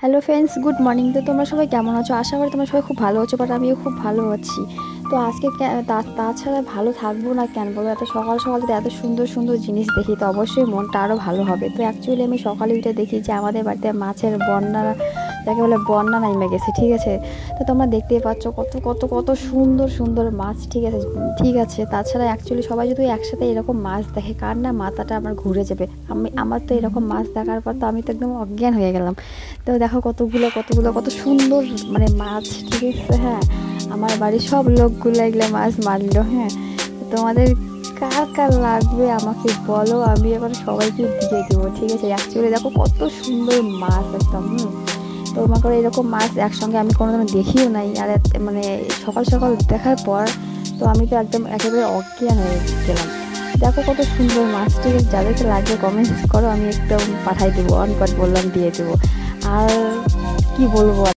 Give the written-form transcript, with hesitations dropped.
Hello friends, good morning. তো তোমরা সবাই কেমন আছো? আশা করি তোমরা সবাই খুব ভালো আছো, বাট আমিও খুব ভালো আছি। তো আজকে তাছাড়া ভালো থাকবো না কেন বলো? এত সকাল সকাল যদি এত সুন্দর সুন্দর জিনিস দেখি তো অবশ্যই মনটা আরও ভালো হবে। তো অ্যাকচুয়ালি আমি সকালে উঠে দেখি যে আমাদের বাড়িতে মাছের বন্যা, যাকে বলে বন্যা নেমে গেছে, ঠিক আছে। তো তোমরা দেখতেই পাচ্ছ কত কত কত সুন্দর সুন্দর মাছ, ঠিক আছে ঠিক আছে। তাছাড়া অ্যাকচুয়ালি সবাই যদি একসাথে এরকম মাছ দেখে, কার না মাথাটা আমার ঘুরে যাবে। আমার তো এরকম মাছ দেখার পর তো আমি তো একদম অজ্ঞান হয়ে গেলাম। তো দেখো কতগুলো কতগুলো কত সুন্দর মানে মাছ, ঠিক আছে। হ্যাঁ, আমার বাড়ির সব লোকগুলো এগুলো মাছ মারলো। হ্যাঁ, তোমাদের কার কার লাগবে আমাকে বলো, আমি এবার সবাইকে দিয়ে দেবো, ঠিক আছে। অ্যাকচুয়ালি দেখো কত সুন্দর মাছ একদম। তো মনে করো এরকম মাছ একসঙ্গে আমি কোনোদিনও দেখিও নাই। আর মানে সকাল সকাল দেখার পর তো আমি তো একদম একেবারে অজ্ঞান হয়ে গেলাম। দেখো কত সুন্দর মাছ, ঠিক আছে। যাদেরকে লাগবে কমেন্টস করো, আমি একদম পাঠাই দেবো, অন কট বললাম দিয়ে দেবো। আর কি বলবো।